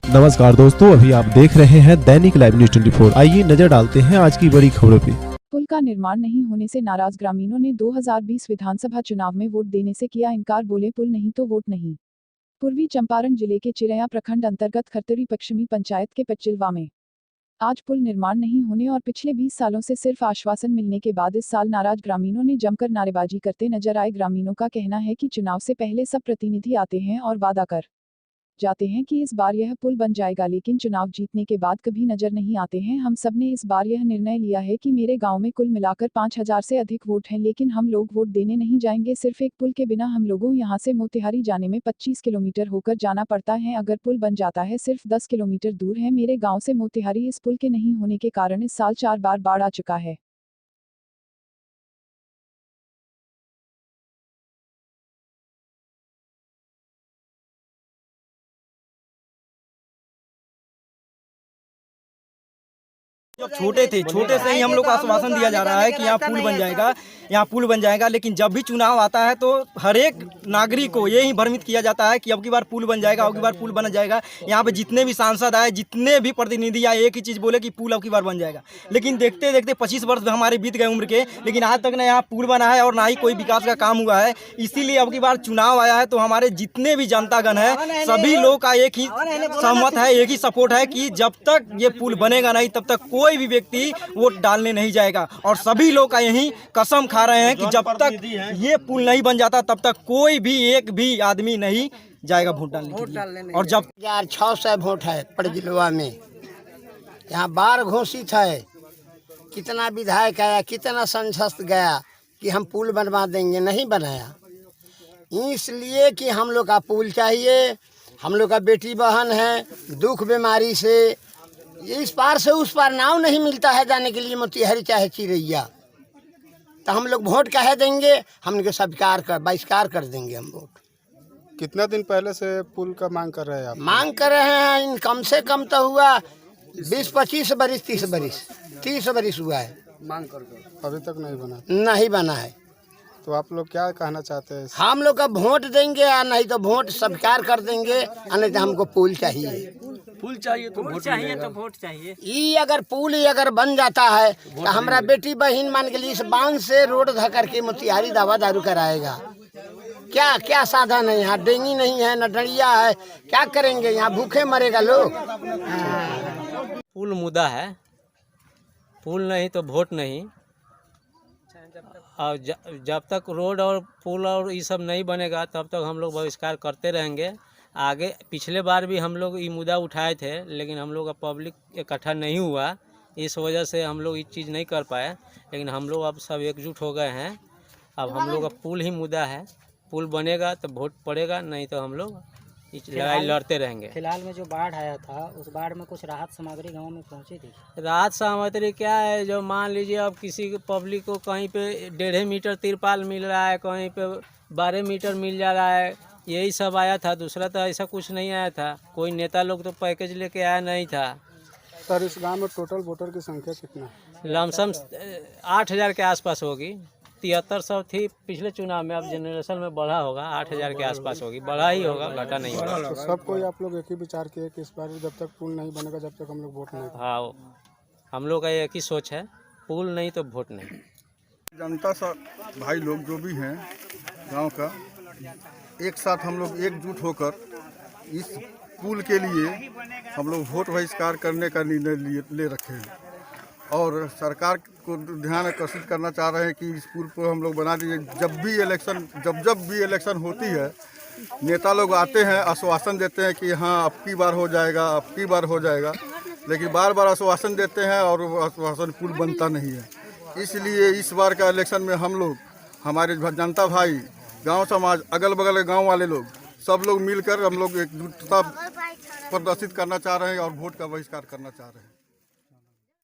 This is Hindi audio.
नमस्कार दोस्तों, अभी आप देख रहे हैं दैनिक लाइव न्यूज 24। आइए नजर डालते हैं आज की बड़ी खबरों पे। पुल का निर्माण नहीं होने से नाराज ग्रामीणों ने 2020 विधानसभा चुनाव में वोट देने से किया इनकार, बोले पुल नहीं तो वोट नहीं। पूर्वी चंपारण जिले के चिरैया प्रखंड अंतर्गत खरतरी पश्चिमी पंचायत के पच्चिलवा में आज पुल निर्माण नहीं होने और पिछले 20 सालों से सिर्फ आश्वासन मिलने के बाद इस साल नाराज ग्रामीणों ने जमकर नारेबाजी करते नजर आए। ग्रामीणों का कहना है कि चुनाव से पहले सब प्रतिनिधि आते हैं और वादा कर जाते हैं कि इस बार यह पुल बन जाएगा, लेकिन चुनाव जीतने के बाद कभी नजर नहीं आते हैं। हम सब ने इस बार यह निर्णय लिया है कि मेरे गांव में कुल मिलाकर 5000 से अधिक वोट हैं, लेकिन हम लोग वोट देने नहीं जाएंगे। सिर्फ एक पुल के बिना हम लोगों यहां से मोतिहारी जाने में 25 किलोमीटर होकर जाना पड़ता है। अगर पुल बन जाता है सिर्फ 10 किलोमीटर दूर है मेरे गाँव से मोतिहारी। इस पुल के नहीं होने के कारण इस साल 4 बार बाढ़ आ चुका है। जब छोटे थे, छोटे से ही हम लोग को आश्वासन दिया जा रहा है कि यहाँ पुल बन जाएगा, यहाँ पुल बन जाएगा। लेकिन जब भी चुनाव आता है तो हर एक नागरिक को यही भ्रमित किया जाता है कि अब की बार पुल बन जाएगा, अब की बार पुल बन जाएगा। यहाँ पे जितने भी सांसद आए, जितने भी प्रतिनिधि आए, एक ही चीज़ बोले कि पुल अब की बार बन जाएगा। लेकिन देखते देखते 25 वर्ष हमारे बीत गए उम्र के, लेकिन आज तक ना यहाँ पुल बना है और ना ही कोई विकास का काम हुआ है। इसीलिए अब की बार चुनाव आया है तो हमारे जितने भी जनतागण है, सभी लोग का एक ही सहमत है, एक ही सपोर्ट है कि जब तक ये पुल बनेगा नहीं तब तक कोई भी व्यक्ति वोट डालने नहीं जाएगा। और सभी लोग का यही कसम खा रहे हैं कि जब तक ये पुल नहीं बन जाता तब तक कोई भी एक भी आदमी नहीं जाएगा वोट डालने के लिए। और जब 600 वोट है पड़जिलवा में, यहाँ बार घोषित है, कितना विधायक आया, कितना संसद गया कि हम पुल बनवा देंगे, नहीं बनाया। इसलिए कि हम लोग का पुल चाहिए, हम लोग का बेटी बहन है, दुख बीमारी से इस पार से उस पार नाव नहीं मिलता है जाने के लिए, मोतिहारी चाहे चिरैया। तो हम लोग वोट कहे देंगे, हम लोग बहिष्कार कर देंगे हम वोट। कितना दिन पहले से पुल का मांग कर रहे हैं आप? मांग कर रहे हैं, इन कम से कम तो हुआ 20-25 बरिस, 30 बरिस हुआ है मांग कर अभी तक नहीं बना है। तो आप लोग क्या कहना चाहते हैं? हम लोग का वोट देंगे या नहीं तो वोट स्वीकार कर देंगे, नहीं तो हमको पुल चाहिए। पुल चाहिए तो वोट चाहिए। ये अगर पुल अगर बन जाता है तो हमारा बेटी बहन मान के लिए इस बांध से रोड धकर के मोतिहारी दवा दारू कराएगा। क्या क्या साधन है यहाँ? डेंगी नहीं है, न डरिया है, क्या करेंगे यहाँ? भूखे मरेगा लोग। पुल मुद्दा है, पुल नहीं तो वोट नहीं। और जब तक रोड और पुल और ये सब नहीं बनेगा तब तक हम लोग बहिष्कार करते रहेंगे। आगे पिछले बार भी हम लोग ये मुद्दा उठाए थे, लेकिन हम लोग का पब्लिक इकट्ठा नहीं हुआ, इस वजह से हम लोग ये चीज़ नहीं कर पाए। लेकिन हम लोग अब सब एकजुट हो गए हैं। अब हम लोग का पुल ही मुद्दा है, पुल बनेगा तो वोट पड़ेगा, नहीं तो हम लोग लड़ाई लड़ते रहेंगे। फिलहाल में जो बाढ़ आया था उस बाढ़ में कुछ राहत सामग्री गांव में पहुंची थी? राहत सामग्री क्या है, जो मान लीजिए अब किसी पब्लिक को कहीं पे 1.5 मीटर तिरपाल मिल रहा है, कहीं पे 12 मीटर मिल जा रहा है, यही सब आया था। दूसरा तो ऐसा कुछ नहीं आया था। कोई नेता लोग तो पैकेज लेके आया नहीं था। सर, इस गांव में टोटल वोटर की संख्या कितना है? लमसम 8000 के आसपास होगी। 7300 थी पिछले चुनाव में, अब जनरेशन में बढ़ा होगा, 8000 के आसपास होगी। बढ़ा ही होगा, घटा नहीं होगा। तो सब कोई आप लोग एक ही विचार किए कि इस बार जब तक पुल नहीं बनेगा जब तक हम लोग वोट नहीं? हाँ, हम लोग का एक ही सोच है, पुल नहीं तो वोट नहीं। जनता सब भाई लोग जो भी हैं गांव का, एक साथ हम लोग एकजुट होकर इस पुल के लिए हम लोग वोट बहिष्कार करने का निर्णय ले रखे हैं। और सरकार को ध्यान आकर्षित करना चाह रहे हैं कि इस पुल को हम लोग बना दीजिए। जब भी इलेक्शन होती है, नेता लोग आते हैं, आश्वासन देते हैं कि हाँ अब की बार हो जाएगा, अब की बार हो जाएगा, लेकिन बार बार आश्वासन देते हैं और आश्वासन पुल बनता नहीं है। इसलिए इस बार का इलेक्शन में हम लोग, हमारे जनता भाई, गांव समाज, अगल बगल गांव वाले लोग, सब लोग मिलकर हम लोग एकजुटता प्रदर्शित करना चाह रहे हैं और वोट का बहिष्कार करना चाह रहे हैं।